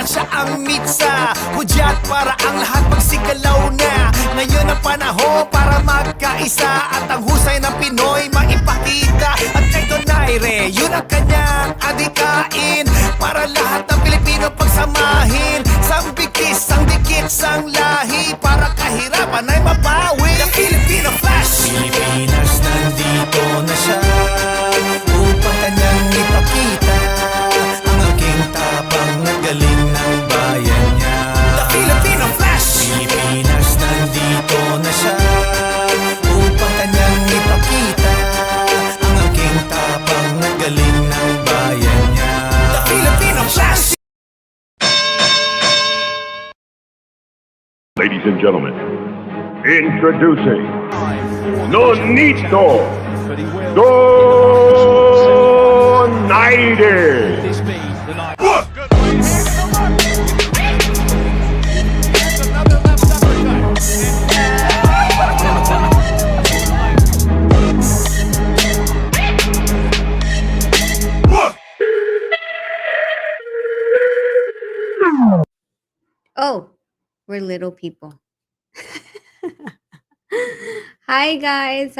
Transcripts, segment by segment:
at siya ang mitsa. Hudyat para ang lahat magsigalaw na. Ngayon ang panahon para magkaisa, at ang husay ng Pinoy maipakita. At kay Donaire, yun ang kanyang adikain, para lahat ng Pilipino pagsamahin. Sambikis, ang dikit, sang lahi, para kahirapan ay mabawi. The Filipino Flash! Pilipinas, nandito na siya upang kanyang ipakita ang aking tapang at galing ng bayan niya. The Filipino Flash! Pilipinas, nandito na siya upang kanyang ipakita ang aking tapang at galing ng bayan niya. The Filipino Flash! Ladies and gentlemen, introducing Nonito Donaire. Oh, we're little people. Hi guys.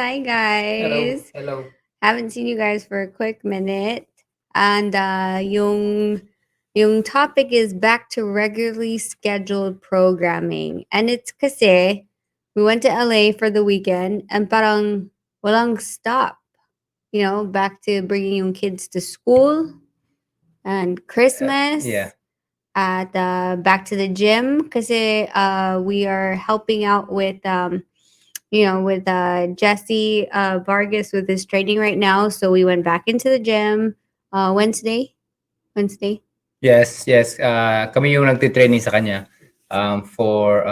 Hello. Haven't seen you guys for a quick minute. And yung topic is back to regularly scheduled programming. And it's kasi we went to LA for the weekend and parang walang stop. You know, back to bringing yung kids to school and Christmas. Yeah. At back to the gym kasi we are helping out with with Jesse Vargas with his training right now. So we went back into the gym Wednesday. Yes. Kami yung nagtitraining sa kanya for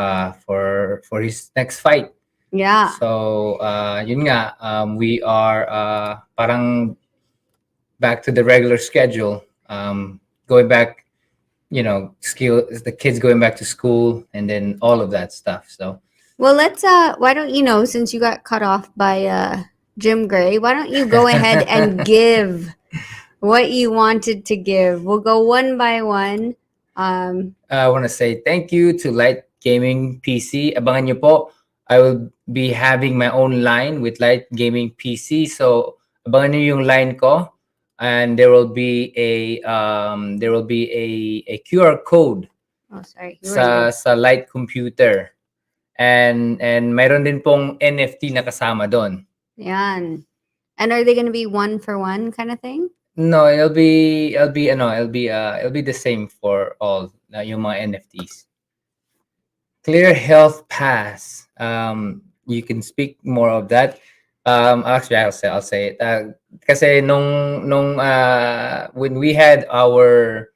his next fight. Yeah. So yun nga, we are parang back to the regular schedule. Going back, the kids going back to school and then all of that stuff. So well, let's why don't you since you got cut off by Jim Gray, why don't you go ahead and give what you wanted to give? We'll go one by one. I want to say thank you to Light Gaming PC. Abangan nyo po. I will be having my own line with Light Gaming PC. So abangan nyo yung line ko, and there will be a QR code sa Light Computer. And mayroon din pong NFT na kasama doon. Yan. And are they going to be one for one kind of thing? No, it'll be the same for all yung mga NFTs. Clear Health Pass. You can speak more of that. Actually, I'll say it. Kasi nung when we had our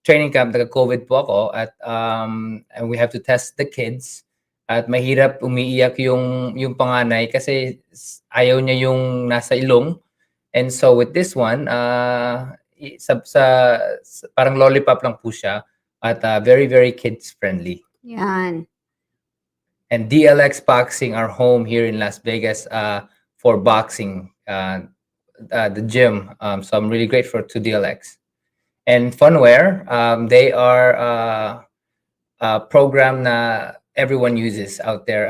training camp, nagka-COVID po ako at and we have to test the kids at mahirap umiiyak yung panganay kasi ayaw niya yung nasa ilong. And so with this one, parang lollipop lang po siya at very, very kids friendly. Yan. And DLX Boxing are home here in Las Vegas for boxing, the gym. So I'm really grateful to DLX. And Funwear, they are a program na everyone uses out there.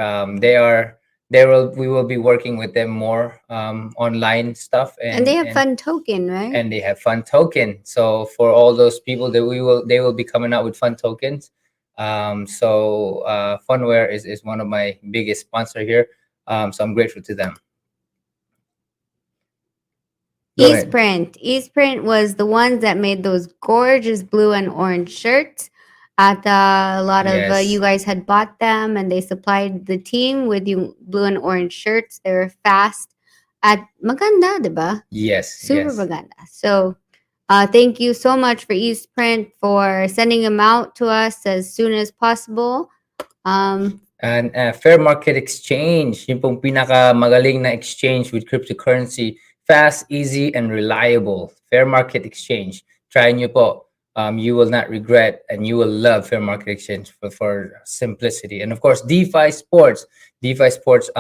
We will be working with them more online stuff. And they have Fun Token, right? And they have Fun Token. So for all those people that they will be coming out with Fun Tokens. So Funwear is one of my biggest sponsor here. So I'm grateful to them. Eastprint was the ones that made those gorgeous blue and orange shirts. At a lot of you guys had bought them, and they supplied the team with you blue and orange shirts. They were fast. At maganda, diba? Yes. Super maganda. So thank you so much for Eastprint for sending them out to us as soon as possible. And Fair Market Exchange, yung pong pinaka magaling na exchange with cryptocurrency. Fast, easy, and reliable. Fair Market Exchange. Try nyo po. You will not regret, and you will love Fair Market Exchange for simplicity. And of course, DeFi Sports. DeFi Sports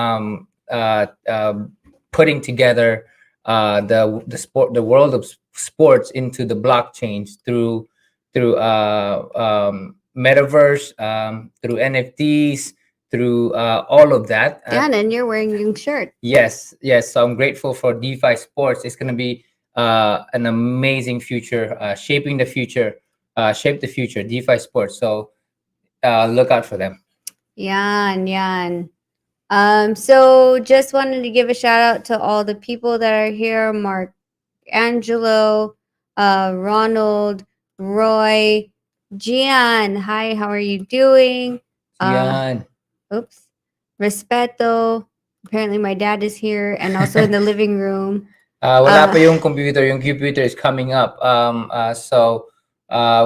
putting together the world of sports into the blockchains through through metaverse, through NFTs, through all of that. Yeah, and you're wearing yung shirt. Yes, yes. So I'm grateful for DeFi Sports. It's going to be an amazing future, shaping the future, shape the future. DeFi Sports. So look out for them. Yan, yan. So just wanted to give a shout out to all the people that are here. Mark, Angelo, Ronald, Roy, Gian. Hi, how are you doing? Yan. Oops. Respeto. Apparently my dad is here and also in the living room. Wala pa yung computer. Yung computer is coming up. So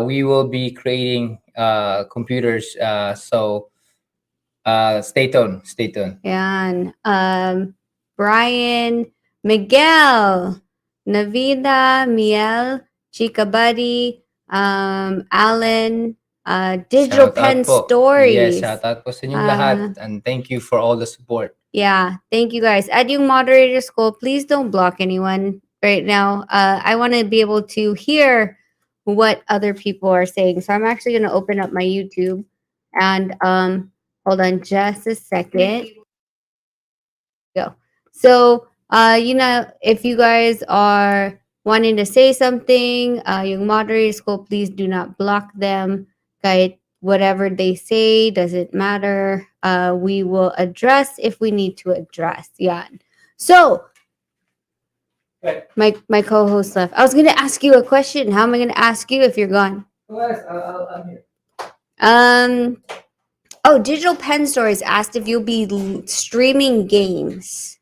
we will be creating computers. So stay tuned. Stay tuned. Yan. Brian, Miguel, Navida, Miel, Chica Buddy, Alan, Digital Shout Pen out po. Stories. Yes, shout out po sa inyong lahat. And thank you for all the support. Yeah, thank you guys. At yung moderator school, please don't block anyone right now. I want to be able to hear what other people are saying. So I'm actually going to open up my YouTube and hold on just a second. Go. So, if you guys are wanting to say something, yung moderator school, please do not block them. Kahit whatever they say doesn't matter. We will address if we need to address. Yeah. So, my co-host left. I was gonna ask you a question. How am I gonna ask you if you're gone? I'm here. Oh, Digital Pen Stories asked if you'll be streaming games.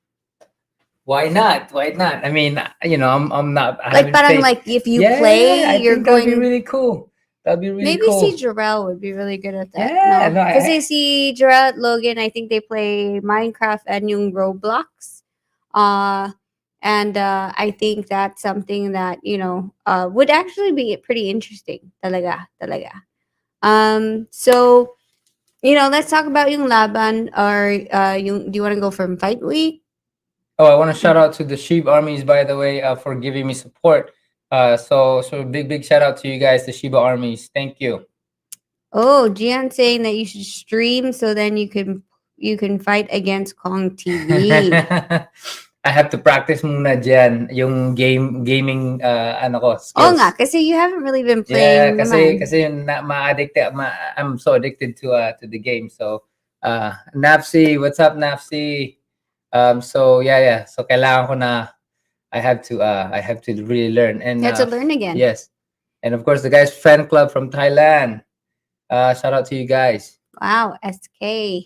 Why not? Why not? I mean, I'm not. I Like haven't parang faced- like if you Yeah, play, I you're think that'd be going. really cool. That'd be really Maybe cool. si Jarrell would be really good at that. Yeah, no? no, I- Kasi si Jarrell at Logan, I think they play Minecraft and yung Roblox. And I think that's something that, would actually be pretty interesting. Talaga, talaga. So, let's talk about yung laban or do you want to go from fight week? Oh, I want to shout out to the Sheep Armies, by the way, for giving me support. So big shout out to you guys, the Shiba Armies. Thank you. Oh, Gian saying that you should stream so then you can fight against Kong TV. I have to practice muna dyan yung gaming skills. Oh nga, kasi you haven't really been Yeah, playing kasi naman. kasi I'm so addicted to the game. So Napsi, what's up Napsi? So yeah. So kailangan ko na I have to really learn and You have to learn again. yes. And of course the guys fan club from Thailand. Shout out to you guys. Wow, SK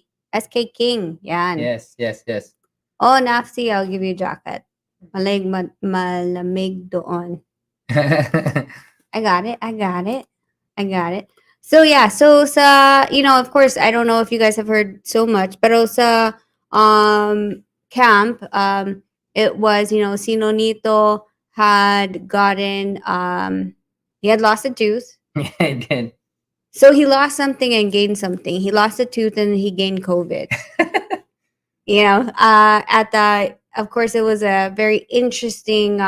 King. Yan. Yes. Oh, Nafsi, I'll give you a jacket. Malamig doon. I got it. So yeah, so sa, of course, I don't know if you guys have heard so much, pero sa camp, it was, Sinonito had gotten he had lost a tooth. I did. So he lost something and gained something. He lost a tooth and he gained COVID. Of course, it was a very interesting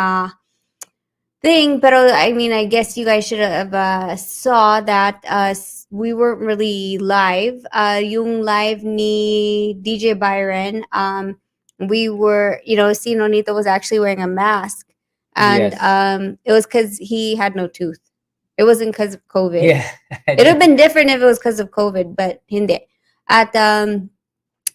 thing. But I mean, I guess you guys should have saw that we weren't really live. Yung live ni DJ Byron, we were, Sinonito was actually wearing a mask. And Yes. It was because he had no tooth. It wasn't because of COVID. Yeah. It would have been different if it was because of COVID, but hindi. At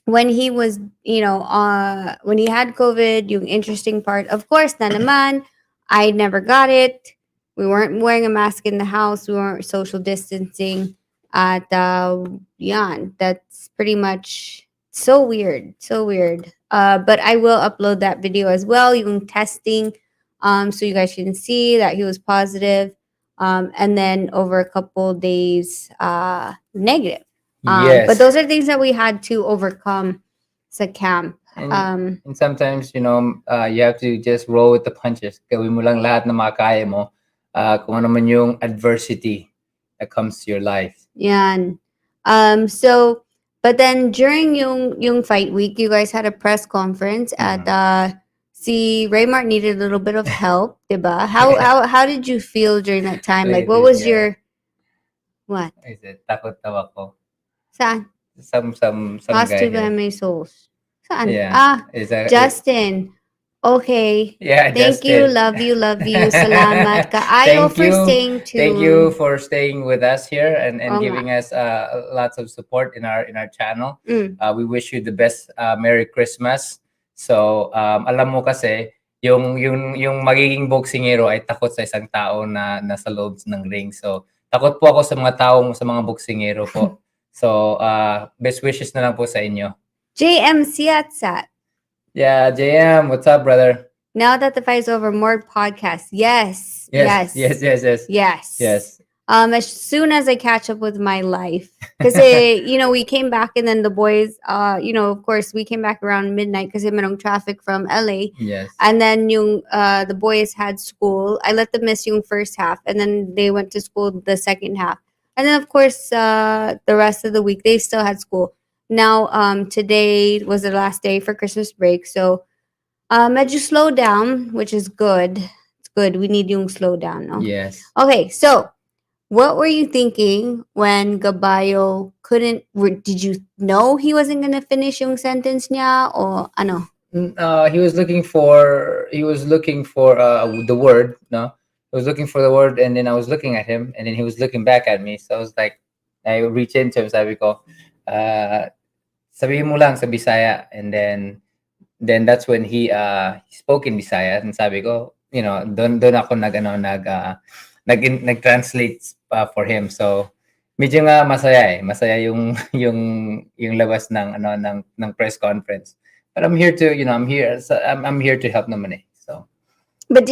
when he was, when he had COVID, yung interesting part, of course, na naman, I never got it. We weren't wearing a mask in the house. We weren't social distancing. At yan, that's pretty much so weird. But I will upload that video as well, yung testing, so you guys can see that he was positive. And then over a couple days, negative. Yes. But those are things that we had to overcome sa camp. And sometimes, you have to just roll with the punches. Gawin mo lang lahat na makakaya mo. Kung ano man yung adversity that comes to your life. Yan. So, but then during yung fight week, you guys had a press conference at si Raymart needed a little bit of help, diba? How did you feel during that time? Like, what was your What? Is it takot daw ako? Saan? Some guy Hosted by here. my souls. Saan? Yeah. Ah, Is that Justin. Okay. yeah, Thank you. Justin. Love you. Love you. Salamat kaayo Thank for you. staying Thank you tuned. for staying with us here and Oo nga. giving us lots of support in our channel. Mm. We wish you the best Merry Christmas. So, alam mo kasi yung magiging boksingero ay takot sa isang tao na nasa loob ng ring. So, takot po ako sa mga boksingero po. So, best wishes na lang po sa inyo. JM Siatsat. Yeah, JM, what's up, brother? Now that the fight's over, more podcasts. Yes. Yes, yes, yes, yes. Yes. Yes. As soon as I catch up with my life, because we came back and then the boys, of course, we came back around midnight because merong traffic from LA, Yes. and then the boys had school. I let them miss yung first half, and then they went to school the second half, and then of course the rest of the week they still had school. Now today was the last day for Christmas break, so medyo slow down, which is good. It's good. We need yung slow down, no? Yes. Okay, so what were you thinking when Gabayo couldn't? Did you know he wasn't gonna finish yung sentence niya or ano? He was looking for the word, no? He was looking for the word, and then I was looking at him, and then he was looking back at me. So I was like, I reached into him, sabi ko, sabihin mo lang sa Bisaya, and then that's when he spoke in Bisaya, and sabi ko, doon ako nag-translate for him. So medyo nga masaya yung labas ng press conference. But I'm here to, I'm here to help naman eh. So But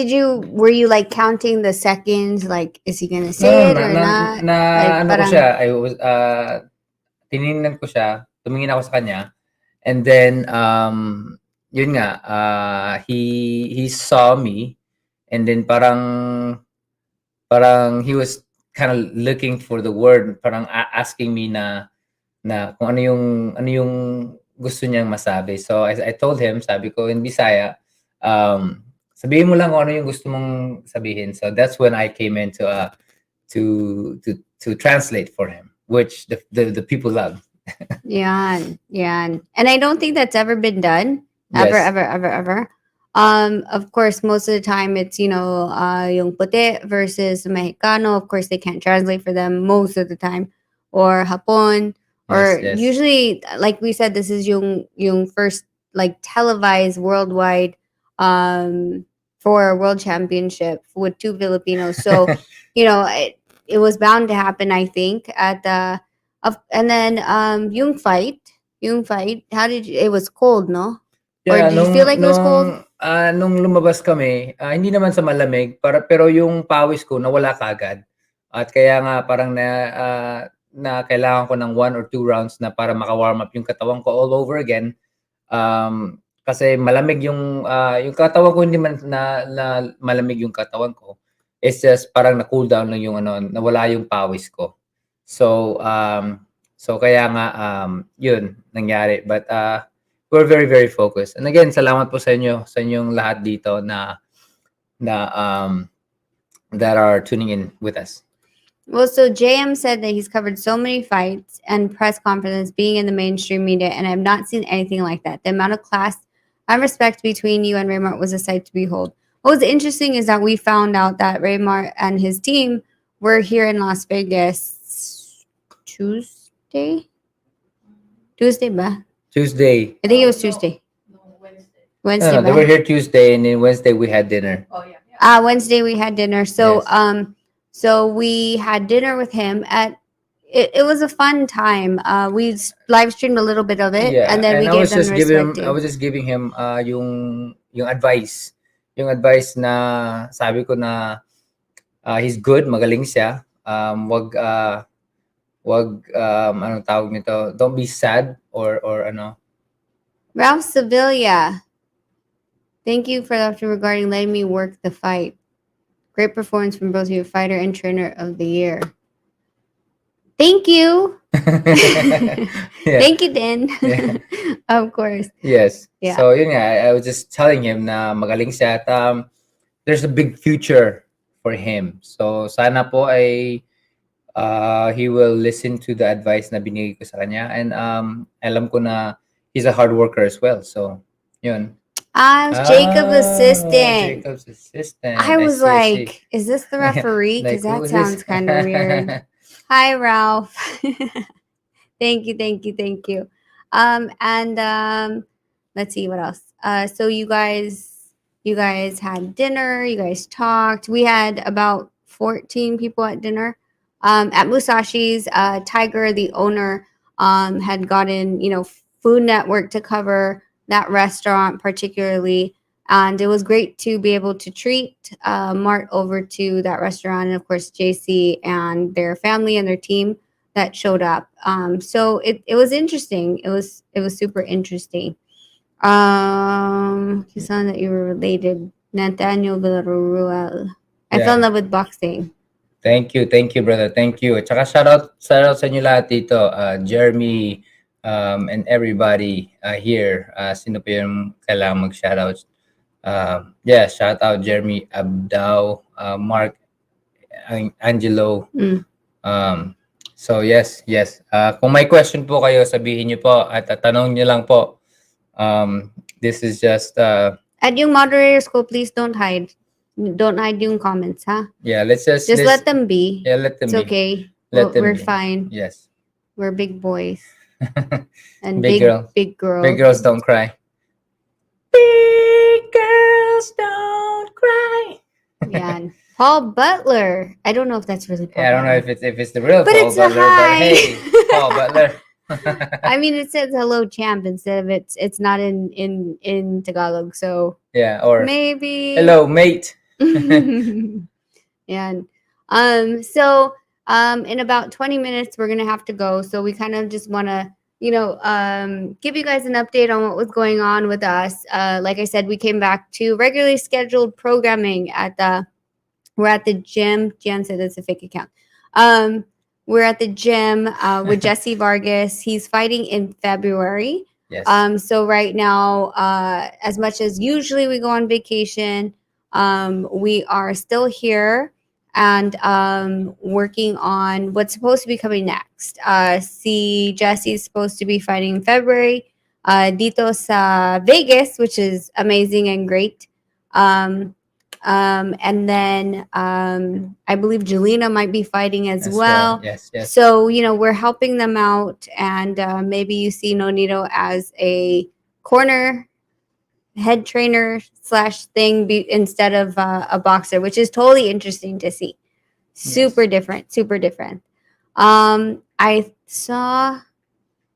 were you like counting the seconds? Like, is he gonna say it or not? Like, ano ko siya, I was tiningnan ko siya, tumingin ako sa kanya, and then yun nga, he saw me, and then parang he was kind of looking for the word, parang asking me na kung ano yung gusto niyang masabi. So I told him, sabi ko in Bisaya, sabihin mo lang kung ano yung gusto mong sabihin. So that's when I came in to translate for him, which the people love. yan. And I don't think that's ever been done. Yes. Ever. Of course, most of the time it's, yung puti versus Mexicano. Of course, they can't translate for them most of the time. Or Hapon. Or Yes. usually, like we said, this is yung first like televised worldwide for a world championship with two Filipinos. So, it was bound to happen, I think, at the and then yung fight, how it was cold, no? Or Yeah, did you feel like it was cold? nung lumabas kami, hindi naman sa malamig, pero yung pawis ko nawala kaagad. At kaya nga parang na kailangan ko ng 1 or 2 rounds na para maka-warm up yung katawan ko all over again. Kasi malamig yung katawan ko, hindi man na malamig yung katawan ko. It's just parang na-cool down lang yung nawala yung pawis ko. So kaya nga yun nangyari. But we're very, very focused. And again, salamat po sa inyong lahat dito na that are tuning in with us. Well, so JM said that he's covered so many fights and press conferences being in the mainstream media, and I've not seen anything like that. The amount of class and respect between you and Raymart was a sight to behold. What was interesting is that we found out that Raymart and his team were here in Las Vegas Tuesday ba? Tuesday. I think it was Tuesday. Wednesday. No, they were here Tuesday, and then Wednesday we had dinner. Wednesday we had dinner. So Yes. So we had dinner with him at it was a fun time. We live streamed a little bit of it, Yeah, and then we I gave was them just giving respective. I was just giving him yung advice. Yung advice na sabi ko na he's good, magaling siya. Wag anong tawag nito? Don't be sad or ano. Ralph Sevilla, thank you for that regarding letting me work the fight. Great performance from both you, fighter and trainer of the year. Thank you. Yeah. Thank you, Dan. Yeah. Of course. Yes. Yeah. So yun nga, I was just telling him na magaling siya at there's a big future for him. So sana po ay He will listen to the advice na binigay ko sa kanya, and alam ko na he's a hard worker as well. So, yun. Jacob's Oh, assistant. Jacob's I assistant. I was see, I see. like, is this the referee? Because Like, who that is this? sounds kind of weird. Hi, Ralph. Thank you, thank you, thank you. And let's see what else. So you guys had dinner. You guys talked. We had about 14 people at dinner. At Musashi's, Tiger, the owner, had gotten Food Network to cover that restaurant particularly, and it was great to be able to treat Mart over to that restaurant, and of course JC and their family and their team that showed up. So it was interesting. It was super interesting. You saw that you were related, Nathaniel Villarruel. I fell in Yeah. love with boxing. Thank you, brother. Thank you. At saka shoutout sa inyo lahat dito. Jeremy, and everybody here. Sino pa yung kailangan mag-shoutout? Yeah, shout out Jeremy Abdao, Mark, Angelo. Mm. So yes, yes. Kung may question po kayo, sabihin niyo po at tanong niyo lang po. This is just At yung moderators ko, please don't hide. Don't hide yung comments, ha? yeah, let's Just let them be. yeah, let them It's be. okay. Let them We're be. fine. Yes. We're big boys and Big girl. big girls. Big girls don't cry. Big girls don't cry. Yan. Paul Butler. I don't know if that's really Paul Yeah, I don't know Butler. if it's the real But Paul it's a Butler, hi. but hey, Paul Butler. I mean, it says hello champ instead of it's not in Tagalog, so Yeah, or maybe hello mate. Yeah. So in about 20 minutes we're gonna have to go. So we kind of just wanna, give you guys an update on what was going on with us. Like I said, we came back to regularly scheduled programming we're at the gym. Jan said it's a fake account. We're at the gym with Jesse Vargas. He's fighting in February. Yes. So right now, as much as usually we go on vacation, we are still here and working on what's supposed to be coming next. See, Jesse's supposed to be fighting in February. Dito sa Vegas, which is amazing and great. And then I believe Jelena might be fighting as well. Yes, yes. So, we're helping them out. And maybe you see Nonito as a corner head trainer / thing instead of a boxer, which is totally interesting to see. Super different, super different. I saw,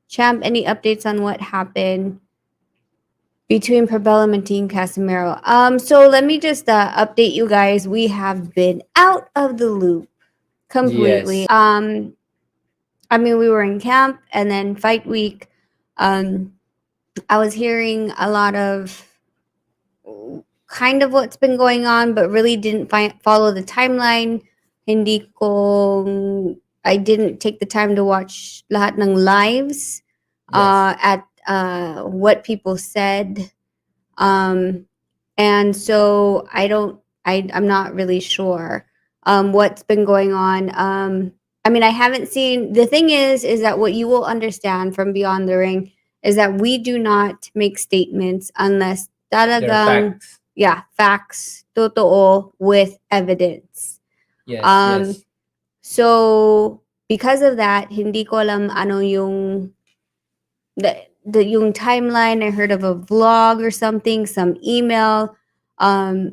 Champ, any updates on what happened between Probellum and Team Casimiro? So let me just update you guys. We have been out of the loop completely. Yes. I mean, we were in camp and then fight week. I was hearing a lot of kind of what's been going on, but really didn't follow the timeline. I didn't take the time to watch lahat ng lives at what people said. And so I'm not really sure what's been going on. I mean, I haven't seen, the thing is that what you will understand from Beyond the Ring is that we do not make statements unless talagang, facts. yeah, facts, totoo, with evidence. Yes, yes. So, because of that, hindi ko alam ano yung yung timeline. I heard of a vlog or something, some email. I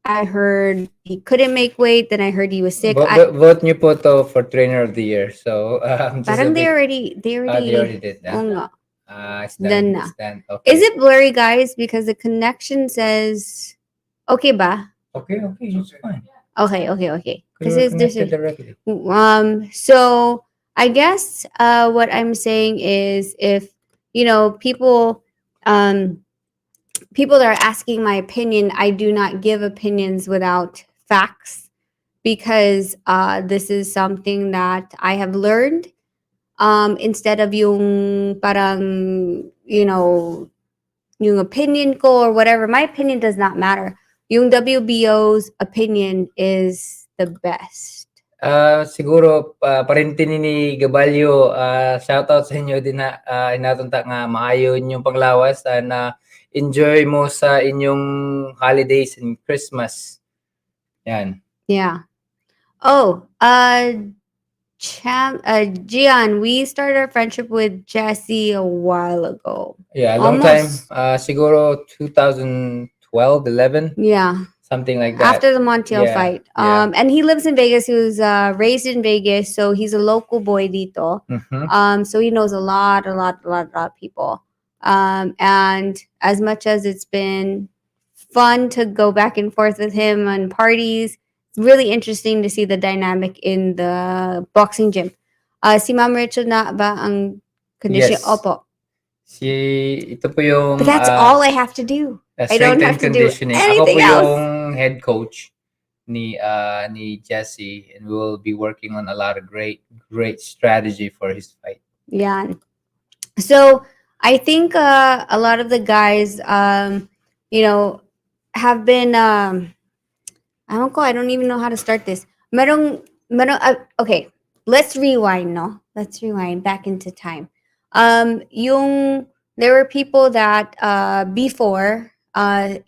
heard he couldn't make weight. Then I heard he was sick. Vote niyo po to for trainer of the year. So, just Parang a they bit. already They already did that. Oo nga. It's Done done. na. It's done. Okay. Is it blurry, guys? Because the connection says, okay ba? Okay, it's fine. Okay. Because we're connected directly. So I guess what I'm saying is if people people that are asking my opinion, I do not give opinions without facts because this is something that I have learned. Instead of yung parang yung opinion ko or whatever, my opinion does not matter. Yung WBO's opinion is the best Siguro parintin ni Gabalyo, shoutout sa inyo din na inatunta nga maayo inyong panglawas na enjoy mo sa inyong holidays and Christmas. Yan. Yeah. Oh, Gian, we started our friendship with Jesse a while ago. Yeah, a long time. Almost. Siguro 2012, 11, Yeah. something like that. After the Montiel Yeah, fight. yeah. And he lives in Vegas. He was raised in Vegas, so he's a local boy dito. Mhm. So he knows a lot of people. And as much as it's been fun to go back and forth with him on parties, it's really interesting to see the dynamic in the boxing gym. Si Ma'am Rachel na ba ang condition? Yes. Opo. Ito po yung But that's all I have to do. I don't strength have and to do conditioning. Ako po anything else. yung head coach ni Jesse, and we will be working on a lot of great strategy for his fight. Yeah. So I think a lot of the guys, have been. I don't even know how to start this. Okay, let's rewind. No, let's rewind back into time. Yung there were people that before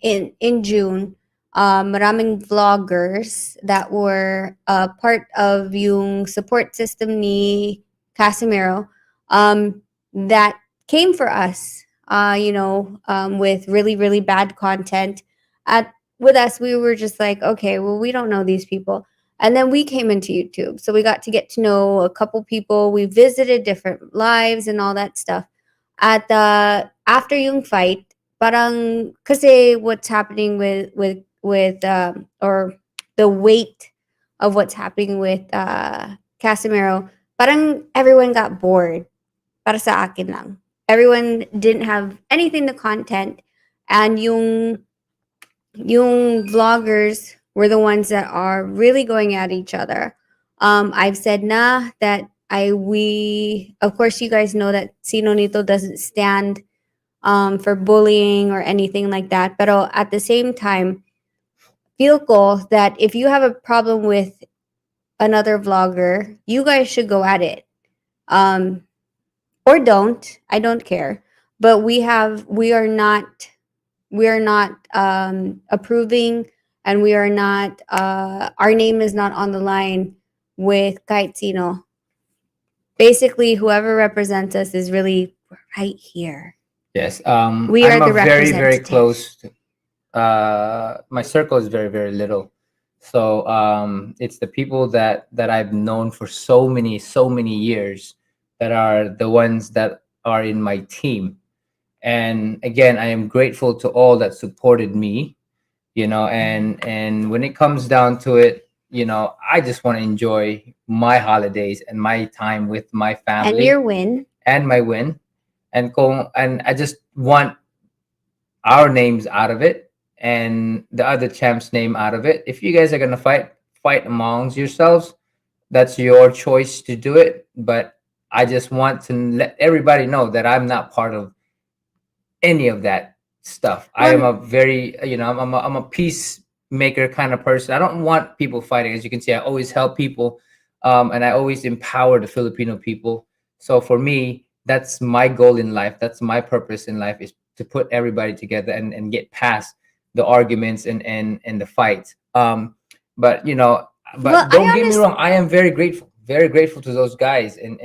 in June, maraming vloggers that were part of yung support system ni Casimiro, that came for us. With really really bad content. At with us, we were just like, okay, well, we don't know these people. And then we came into YouTube. So we got to get to know a couple people. We visited different lives and all that stuff. At the after yung fight, parang kasi what's happening or the weight of what's happening with Casimiro, parang everyone got bored. Para sa akin lang. Everyone didn't have anything to content, and yung vloggers were the ones that are really going at each other. I've said na that we of course you guys know that Sino Nito doesn't stand for bullying or anything like that. But at the same time, feel ko that if you have a problem with another vlogger, you guys should go at it. Or don't. I don't care. But we are not approving, and we are not our name is not on the line with kahit sino. Basically, whoever represents us is really right here. Yes. We I'm are a the very very representative. close. My circle is very very little, so it's the people that I've known for so many years that are the ones that are in my team. And again, I am grateful to all that supported me, and when it comes down to it, I just want to enjoy my holidays and my time with my And family your win. and my win, and I just want our names out of it and the other champ's name out of it. If you guys are gonna fight amongst yourselves, that's your choice to do it. But I just want to let everybody know that I'm not part of any of that stuff. I am a very, I'm a peacemaker kind of person. I don't want people fighting. As you can see, I always help people, and I always empower the Filipino people. So for me, that's my goal in life. That's my purpose in life, is to put everybody together and get past the arguments and the fights. But Well, don't get me wrong. I am very grateful to those guys, and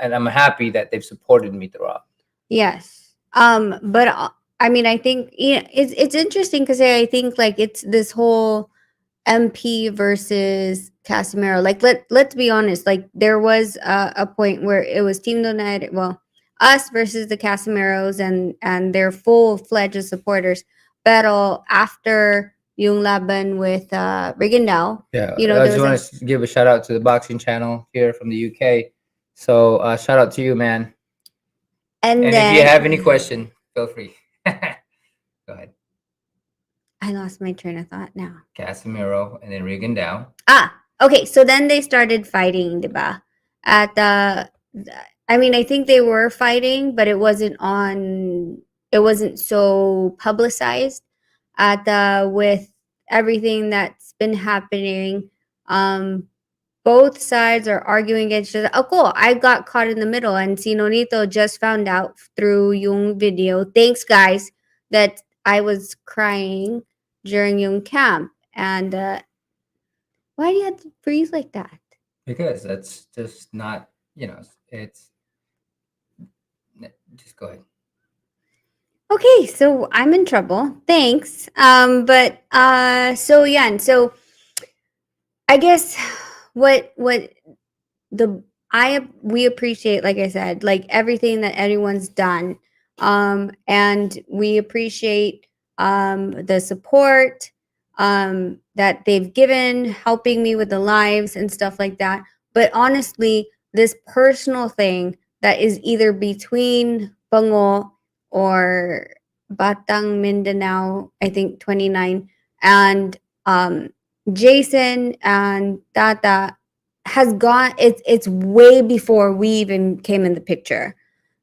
I'm happy that they've supported me throughout. Yes. But I mean, I think it's interesting because I think like it's this whole MP versus Casimiro. Like let's be honest. Like there was a point where it was Team Donut, well, us versus the Casimiros and their full fledged supporters. Pero after yung laban with Rigondeaux, Yeah, you know, I there just was want to give a shout out to the boxing channel here from the UK. So shout out to you, man. and And if you then have any question, feel free. Go ahead. I lost my train of thought now. Casemiro and then Regan Dow. Okay. So then they started fighting, diba? At I mean, I think they were fighting, but it wasn't on. It wasn't so publicized. At with everything that's been happening. Both sides are arguing against each other. Oh, cool. I got caught in the middle, and Sinonito just found out through yung video. Thanks, guys, that I was crying during yung camp. And why do you have to freeze like that? Because that's just not, it's just go ahead. Okay, so I'm in trouble. Thanks. But so yeah, and so I guess what the we appreciate, like I said, like everything that anyone's done, and we appreciate the support that they've given, helping me with the lives and stuff like that. But honestly, this personal thing that is either between Bango or Batang Mindanao, I think 29, and Jason and Tata has gone, it's way before we even came in the picture.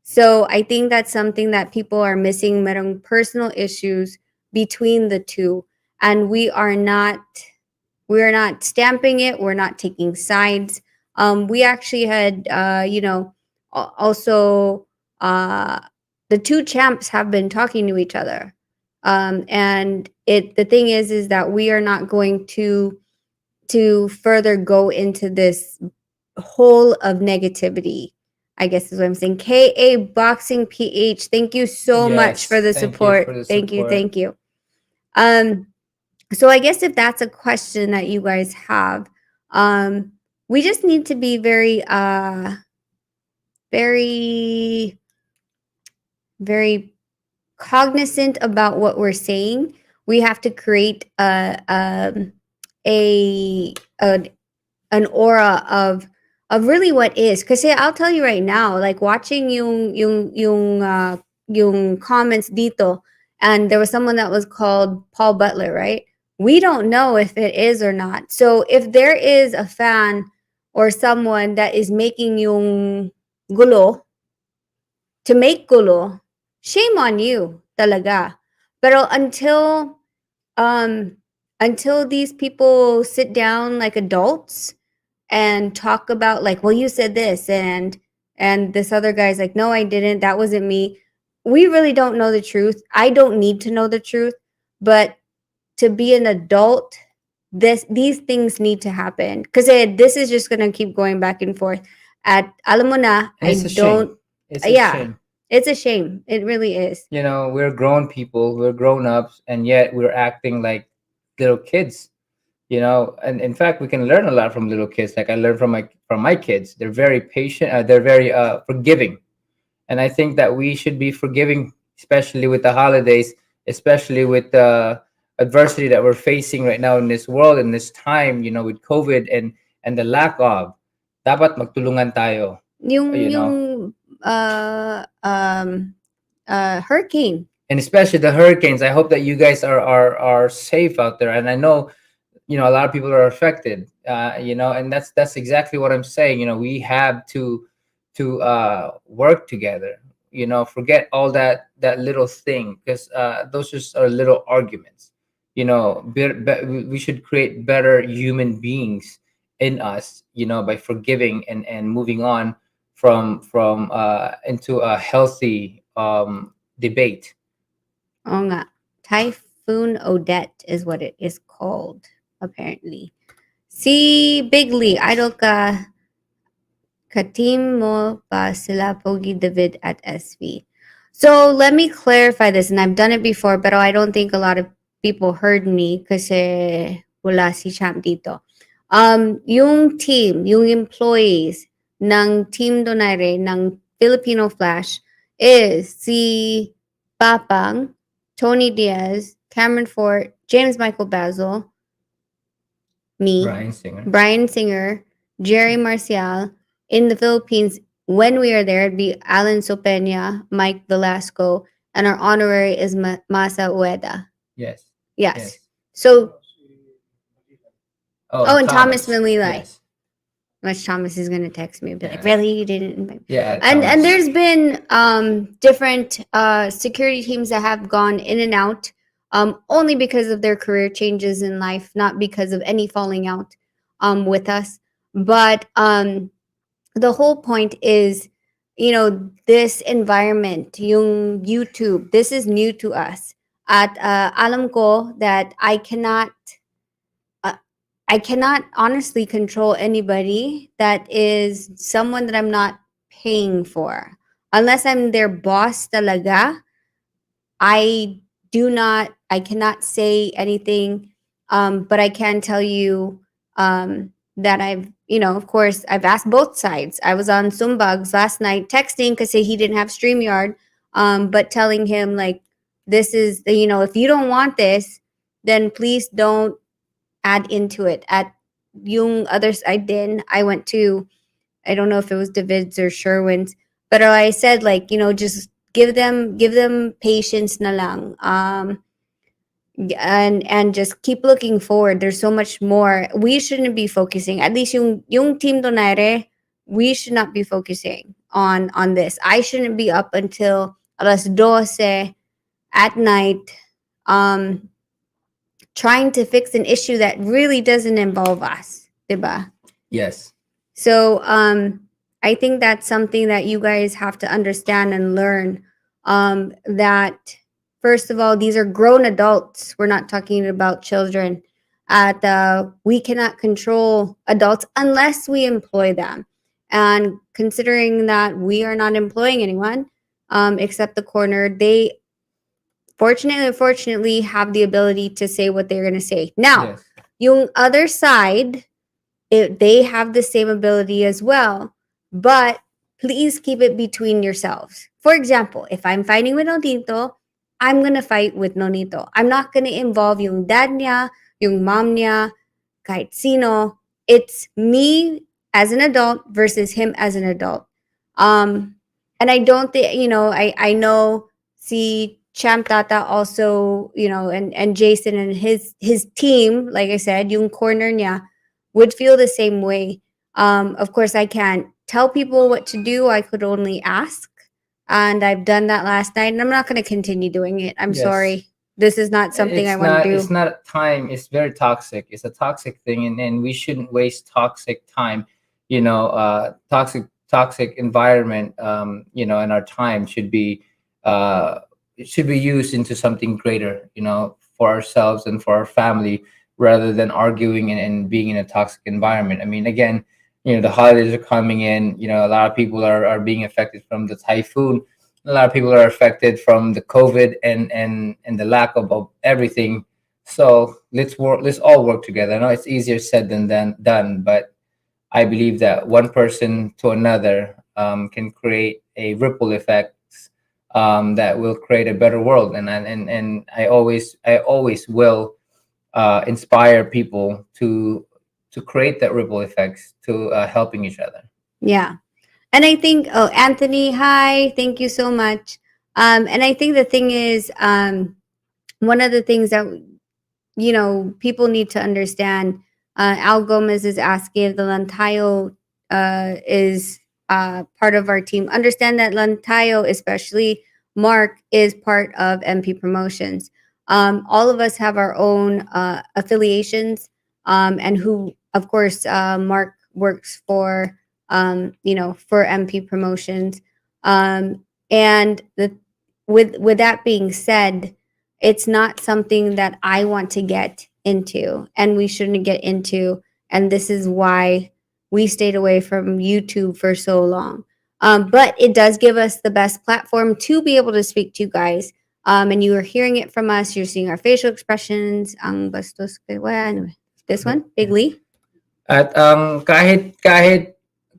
So I think that's something that people are missing. Merong personal issues between the two, and we're not stamping it. We're not taking sides. We actually had, also, uh, the two champs have been talking to each other, and the thing is that we are not going to further go into this hole of negativity, I guess is what I'm saying. KA Boxing PH, thank you so much for Yes, the thank you for support. the Thank you, support. thank you. So I guess if that's a question that you guys have, we just need to be very, very cognizant about what we're saying. We have to create a an aura of really what is. Because I'll tell you right now, like watching yung comments dito, and there was someone that was called Paul Butler, right? We don't know if it is or not. So if there is a fan or someone that is making yung gulo to make gulo, shame on you, talaga. Pero until these people sit down like adults and talk about, like, well, you said this, and this other guy's like, no, I didn't, that wasn't me. We really don't know the truth. I don't need to know the truth, but to be an adult, these things need to happen, because this is just gonna keep going back and forth. At alam mo na, And it's a shame. It's a yeah, shame. it's a shame. It really is. We're grown people, we're grown ups, and yet we're acting like little kids. And in fact, we can learn a lot from little kids. Like I learned from my kids. They're very patient. They're very forgiving, and I think that we should be forgiving, especially with the holidays, especially with the adversity that we're facing right now in this world, in this time. With COVID and the lack of. Dapat magtulungan tayo. Yung hurricane. And especially the hurricanes. I hope that you guys are safe out there. And I know, a lot of people are affected. And that's exactly what I'm saying. We have to work together. Forget all that little thing, because those just are little arguments. We should create better human beings in us. By forgiving and moving on from into a healthy debate. Oo nga. Typhoon Odette is what it is called, apparently. Si Big Lee, idol ka, ka-team mo pa sila Pogi David at SV. So let me clarify this, and I've done it before, but I don't think a lot of people heard me kasi wala si Champ dito. Yung team, yung employees ng Team Donaire, ng Filipino Flash, is si Papang, Tony Diaz, Cameron Fort, James Michael Basil, me, Brian Singer, Jerry Marcial. In the Philippines, when we are there, it'd be Alan Sopena, Mike Velasco, and our honorary is Masa Ueda. Yes. Yes. So, and Thomas Manlilay. Yes. Which Thomas is gonna text me and be like, "Really, you didn't invite me?" Yeah. And there's been different security teams that have gone in and out. only because of their career changes in life, not because of any falling out with us. But the whole point is, this environment, yung YouTube, this is new to us. At alam ko that uh, I cannot honestly control anybody that is someone that I'm not paying for. Unless I'm their boss talaga, I cannot say anything, but I can tell you that of course, I've asked both sides. I was on Sumbugs last night texting because he didn't have StreamYard, but telling him, like, this is, if you don't want this, then please don't add into it. At yung other side, then I went to, I don't know if it was David's or Sherwin's, but I said, like, just give them patience na lang. And just keep looking forward. There's so much more. We shouldn't be focusing. At least yung team Donaire, we should not be focusing on this. I shouldn't be up until alas 12 at night, um trying to fix an issue that really doesn't involve us, diba? Yes. So I think that's something that you guys have to understand and learn. That first of all, these are grown adults. We're not talking about children. We cannot control adults unless we employ them. And considering that we are not employing anyone, except the corner, they fortunately have the ability to say what they're going to say. Now, Yes. yung other side, they have the same ability as well, but please keep it between yourselves. For example, if I'm fighting with Nonito, I'm gonna fight with Nonito. I'm not gonna involve yung dad niya, yung mom niya, kahit sino. It's me as an adult versus him as an adult. Um, and I don't think, I know, see Champ Tata also, and Jason and his team, like I said, yung corner niya, would feel the same way. Of course, I can't tell people what to do. I could only ask. And I've done that last night, and I'm not going to continue doing it. I'm Yes. sorry. This is not something I It's want to not. do. It's not time. It's very toxic. It's a toxic thing, and we shouldn't waste toxic time. Toxic environment. And our time should be it should be used into something greater. For ourselves and for our family, rather than arguing and being in a toxic environment. I mean, again, the holidays are coming in. A lot of people are being affected from the typhoon. A lot of people are affected from the COVID and the lack of everything. So let's all work together. I know it's easier said than done, but I believe that one person to another can create a ripple effect that will create a better world. And I always will inspire people to create that ripple effects to helping each other. Yeah. And I think, oh, Anthony, hi. Thank you so much. And I think the thing is, one of the things that people need to understand. Al Gomez is asking if the Lantayo is part of our team. Understand that Lantayo, especially Mark, is part of MP Promotions. All of us have our own affiliations, and who, of course, Mark works for, for MP Promotions. And with that being said, it's not something that I want to get into, and we shouldn't get into. And this is why we stayed away from YouTube for so long. But it does give us the best platform to be able to speak to you guys. And you are hearing it from us. You're seeing our facial expressions. Ang bastos kay, well, anyway, this one, Big Lee. At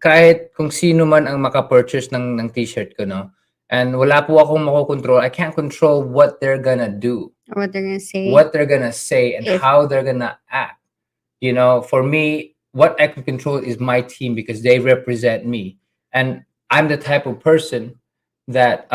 kahit kung sino man ang maka-purchase ng t-shirt ko, no. And wala po akong makokontrol. I can't control what they're gonna do, Or what they're gonna say. what they're gonna say, and If- how they're gonna act. For me, what I can control is my team because they represent me, and I'm the type of person that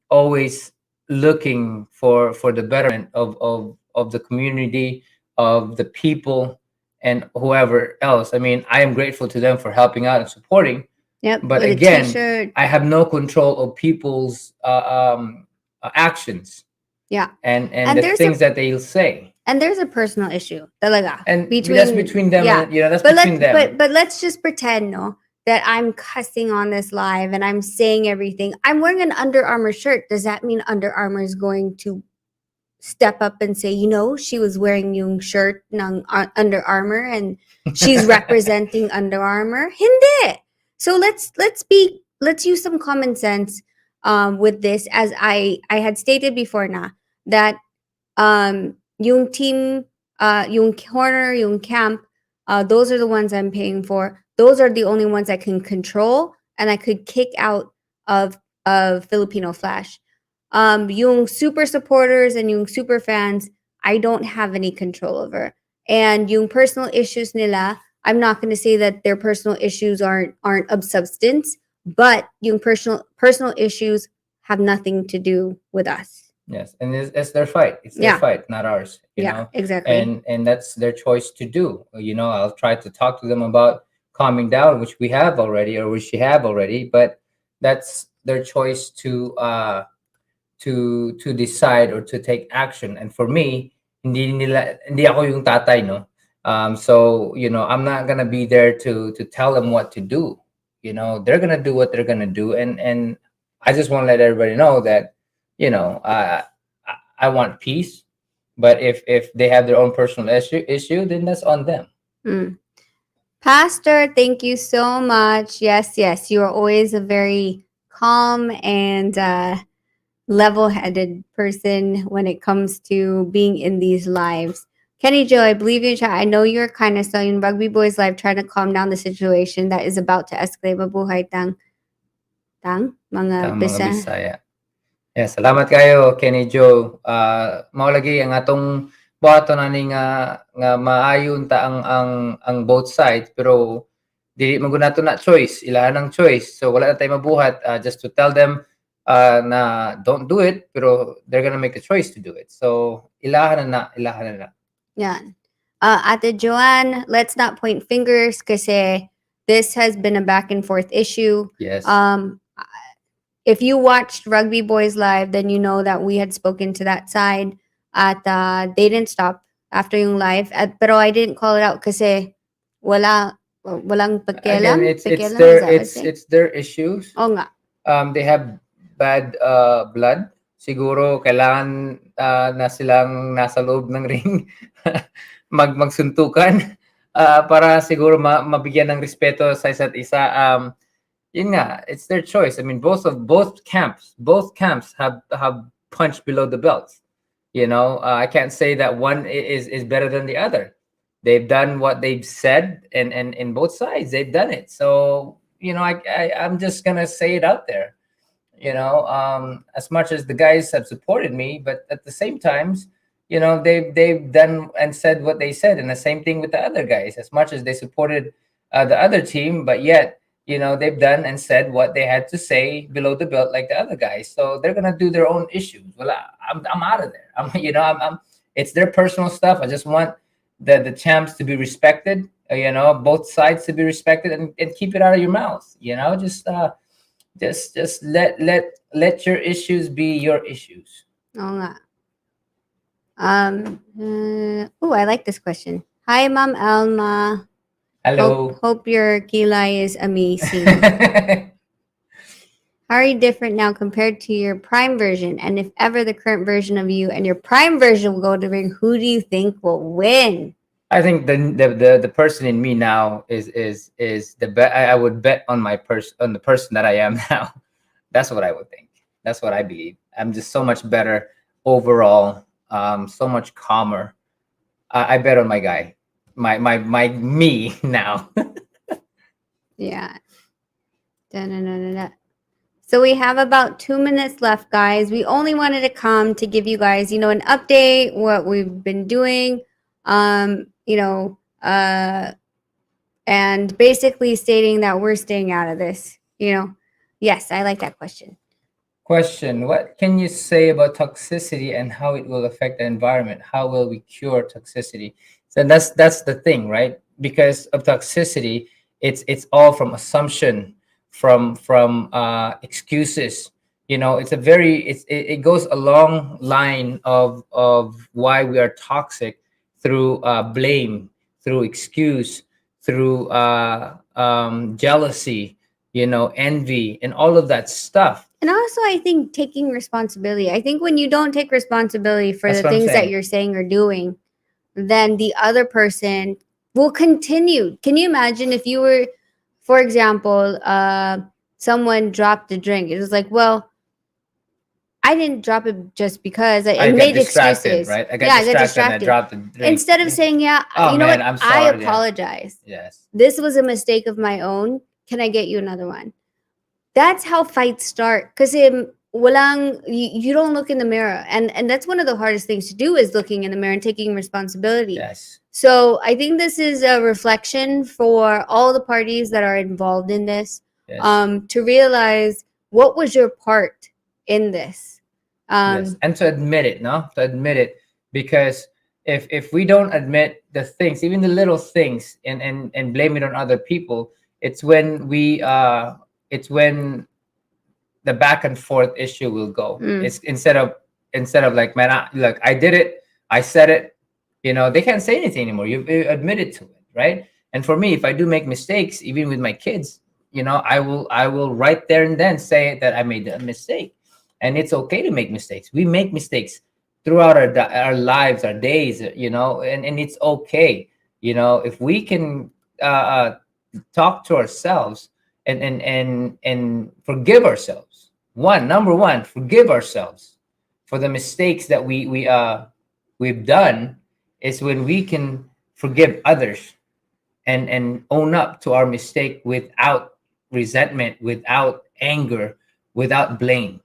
always looking for the betterment of the community, of the people, and whoever else. I mean, I am grateful to them for helping out and supporting, Yep. but with again, a t-shirt. I have no control of people's actions. Yeah. and And the there's a things that they'll say. and there's a personal issue talaga And that's between, between them, yeah. and that's But between let's them. let's just pretend, no, that I'm cussing on this live and I'm saying everything. I'm wearing an Under Armour shirt. Does that mean Under Armour is going to step up and say, she was wearing yung shirt ng Under Armour and she's representing Under Armour? Hindi. So let's use some common sense with this, as I had stated before na that yung team, yung corner, yung camp, those are the ones I'm paying for. Those are the only ones I can control and I could kick out of Filipino Flash. Yung super supporters and yung super fans, I don't have any control over. And yung personal issues nila, I'm not going to say that their personal issues aren't of substance, but yung personal issues have nothing to do with us. Yes, and it's their fight. It's their Yeah. fight, not ours. Yeah, exactly. And that's their choice to do. I'll try to talk to them about calming down, which we have already, or which you have already. But that's their choice to decide or to take action. And for me, hindi ako yung tatay, no. So I'm not gonna be there to tell them what to do. They're gonna do what they're gonna do, and I just want to let everybody know that I want peace. But if they have their own personal issue, then that's on them. Mm. Pastor, thank you so much. Yes, you are always a very calm and level-headed person when it comes to being in these lives. Kenny Joe, I believe you. I know you're kind of still in Rugby Boys Live, trying to calm down the situation that is about to escalate. Mabuhay mga Tang mga Bisaya. Bisaya. Yes, salamat kayo Kenny Joe. Mao lagi ang atong buhaton ani nga maayon ta ang both sides, pero dili man gud nato na choice, ilahan ang choice. So wala na tay mabuhat, just to tell them na don't do it, pero they're gonna make a choice to do it. So ilahan na na. Yan. Ate Joanne, let's not point fingers kasi this has been a back and forth issue. Yes. If you watched Rugby Boys Live, then you know that we had spoken to that side at they didn't stop after yung live. Pero I didn't call it out kasi walang pakialam. Again, Pakialam, is that what it's saying? it's their issues. Oo nga. They have bad blood. Siguro kailangan na silang nasa loob ng ring magsuntukan para siguro mabigyan ng respeto sa isa't isa. Yun nga, it's their choice. I mean, both camps have punched below the belt. I can't say that one is better than the other. They've done what they've said, and in both sides they've done it. So I'm just gonna say it out there. As much as the guys have supported me, but at the same times, they've done and said what they said, and the same thing with the other guys. As much as they supported the other team, but yet they've done and said what they had to say below the belt, like the other guys. So they're gonna do their own issues. Well, I'm out of there. I'm it's their personal stuff. I just want the champs to be respected. Both sides to be respected, and keep it out of your mouth. Just let your issues be your issues. Oo nga. I like this question. Hi, Ma'am Alma. Hello. Hope your kilay is amazing. How are you different now compared to your prime version? And if ever the current version of you and your prime version will go to the ring, who do you think will win? I think the person in me now is the bet. I would bet on on the person that I am now. That's what I would think. That's what I believe. I'm just so much better overall. So much calmer. I bet on my guy, my me now. Yeah. Da-na-na-na-na. So we have about 2 minutes left, guys. We only wanted to come to give you guys, an update, what we've been doing, and basically stating that we're staying out of this. Yes, I like that question. Question: what can you say about toxicity and how it will affect the environment? How will we cure toxicity? So that's the thing, right? Because of toxicity, it's all from assumption, from excuses. It's a very it goes a long line of why we are toxic, through blame, through excuse, through jealousy, envy, and all of that stuff. And also, I think taking responsibility. I think when you don't take responsibility for That's the what I'm things that saying. you're saying or doing, then the other person will continue. Can you imagine if you were, for example, someone dropped a drink? It was like, well, I didn't drop it just because I I got made distracted, excuses. right? I got Yeah, I got distracted and I distracted. dropped the drink. Instead of saying, yeah, Oh you know man, what? I'm I sorry. Yeah. apologize. Yes. This was a mistake of my own. Can I get you another one? That's how fights start. Because you don't look in the mirror. And that's one of the hardest things to do is looking in the mirror and taking responsibility. Yes. So I think this is a reflection for all the parties that are involved in this, Yes. to realize what was your part in this. Yes, Um, and to admit it, no, to admit it, because if we don't admit the things, even the little things, and blame it on other people, it's when it's when the back and forth issue will go. mm. It's instead of like, man, I did it, I said it, they can't say anything anymore. You admitted to it, right? And for me, if I do make mistakes, even with my kids, I will right there and then say that I made a mistake, and it's okay to make mistakes. We make mistakes throughout our lives, our days, and it's okay. If we can talk to ourselves and forgive ourselves. Number one, forgive ourselves for the mistakes that we've done, is when we can forgive others and own up to our mistake without resentment, without anger, without blame.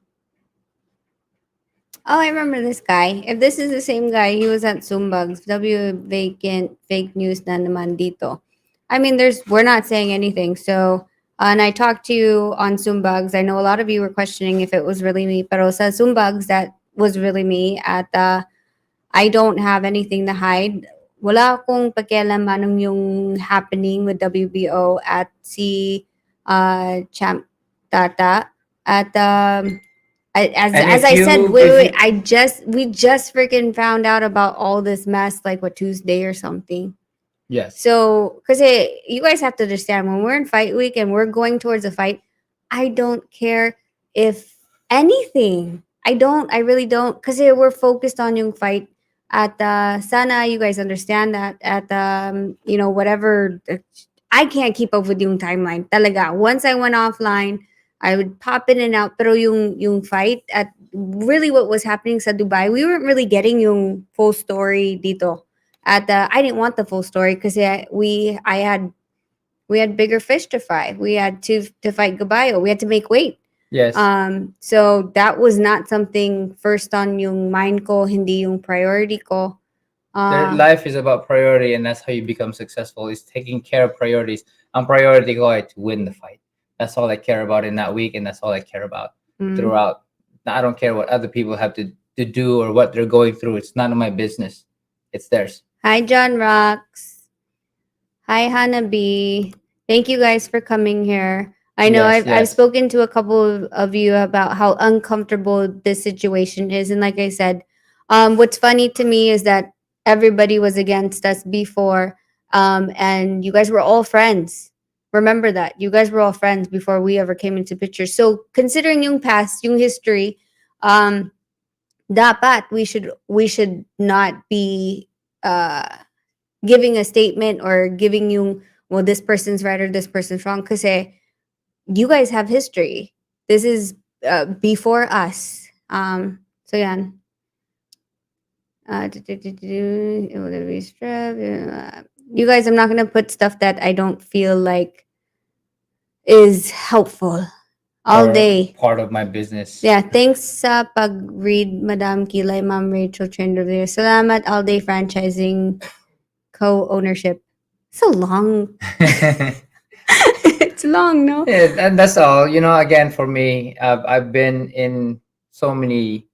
Oh, I remember this guy. If this is the same guy, he was at Zumbags. W vacant fake news na naman dito. I mean, we're not saying anything. So, and I talked to you on Zumbags. I know a lot of you were questioning if it was really me, pero sa Zumbags, that was really me. At I don't have anything to hide. Wala akong pakialam anong yung happening with WBO at si Champ Tata. At And as if I said, you wait, if wait, you we just freaking found out about all this mess like what Tuesday or something. Yes. So, because you guys have to understand when we're in fight week and we're going towards a fight, I don't care if anything. I really don't. Because we're focused on yung fight. At sana you guys understand that at whatever I can't keep up with yung timeline. Talaga. Once I went offline, I would pop in and out. Pero yung fight at really what was happening sa Dubai, we weren't really getting yung full story dito. At I didn't want the full story because we had bigger fish to fry. We had to fight Gabayo. We had to make weight. Yes. So that was not something first on yung mind ko, hindi yung priority ko. Their life is about priority, and that's how you become successful, is taking care of priorities. Ang priority ko ay to win the fight. That's all I care about in that week, and that's all I care about throughout. I don't care what other people have to do or what they're going through. It's none of my business. It's theirs. Hi, John Rocks. Hi, Hanabi. Thank you guys for coming here. I know Yes, I've yes. spoken to a couple of you about how uncomfortable this situation is, and like I said, what's funny to me is that everybody was against us before, and you guys were all friends. Remember that you guys were all friends before we ever came into picture. So considering yung past, yung history, dapat we should not be uh giving a statement or giving you, well, this person's right or this person's wrong, because you guys have history. This is before us. So yeah. You guys, I'm not gonna put stuff that I don't feel like is helpful all Or day. part of my business. Yeah, thanks sa pag-read, Madam Kilay, Ma'am Rachel Chandler. Salamat all day franchising co-ownership. So long. It's long, no? Yeah, and that's all. Again, for me, I've been in so many.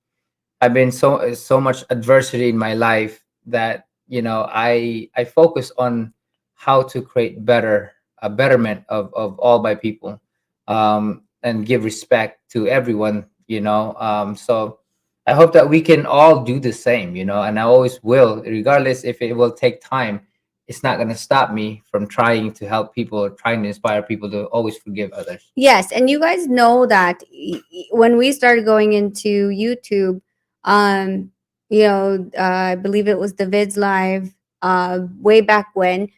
I've been so much adversity in my life that I focus on how to create betterment of all my people, and give respect to everyone, So I hope that we can all do the same, and I always will, regardless if it will take time. It's not going to stop me from trying to help people or trying to inspire people to always forgive others. Yes, and you guys know that when we started going into YouTube, um, I believe it was the Vids Live, way back when,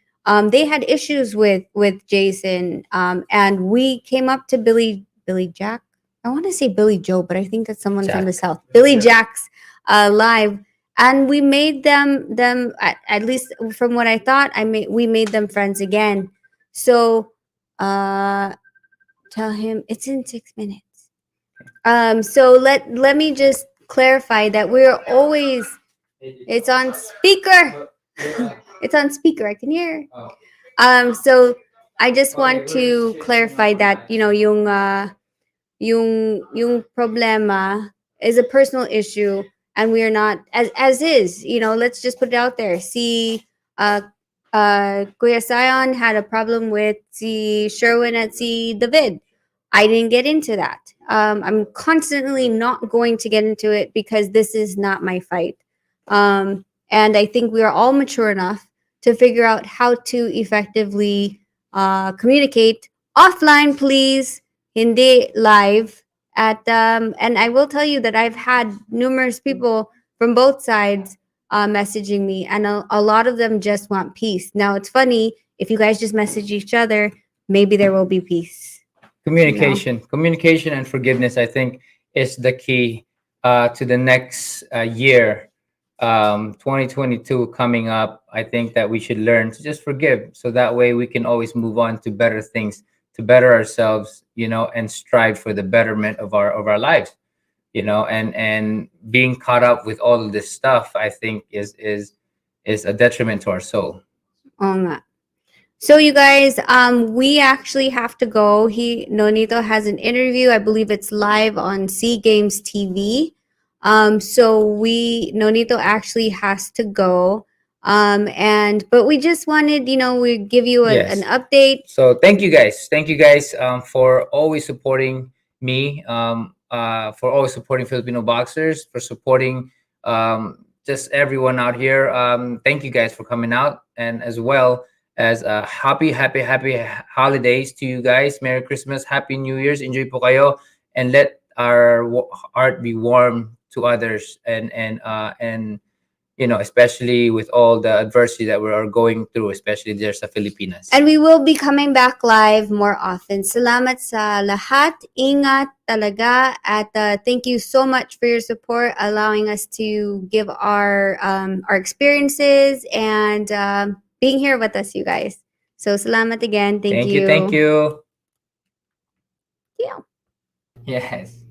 they had issues with Jason, and we came up to Billy Jack. I want to say Billy Joe, but I think that's someone from the Jack. South. Billy Jack's live, and we made them at least from what I thought. We made them friends again. So. Tell him it's in 6 minutes. So let me just clarify that we're always. It's on speaker. It's on speaker. I can hear. So I just want to clarify that yung problema is a personal issue, and we are not as is. Let's just put it out there. See, Kuya Sion had a problem with si Sherwin at si David. I didn't get into that. I'm constantly not going to get into it because this is not my fight. And I think we are all mature enough to figure out how to effectively communicate offline, please, hindi live. And I will tell you that I've had numerous people from both sides messaging me, and a lot of them just want peace. Now it's funny, if you guys just message each other, maybe there will be peace. Communication and forgiveness, I think, is the key to the next year. 2022 coming up, I think that we should learn to just forgive, so that way we can always move on to better things, to better ourselves, and strive for the betterment of our lives, and being caught up with all of this stuff, I think, is a detriment to our soul. Oo nga. So you guys, we actually have to go. Nonito has an interview. I believe it's live on Sea Games TV. So Nonito actually has to go. But we just wanted, we give you Yes. an update. So thank you guys. Thank you guys for always supporting me, for always supporting Filipino boxers, for supporting just everyone out here. Thank you guys for coming out, and as well as happy holidays to you guys. Merry Christmas, Happy New Year's. Enjoy po kayo, and let our heart be warm to others, and especially with all the adversity that we are going through, especially there sa Filipinas. And we will be coming back live more often. Salamat sa lahat. Ingat talaga. At thank you so much for your support, allowing us to give our experiences and being here with us, you guys. So salamat again. Thank you. Thank you. Yeah. Yes.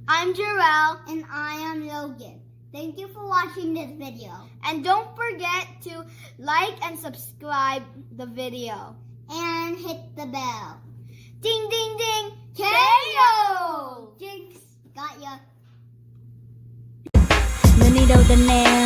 I'm Jarrell. And I am Logan. Thank you for watching this video. And don't forget to like and subscribe the video. And hit the bell. Ding, ding, ding. KO! Jinx, got ya. Nonito the man.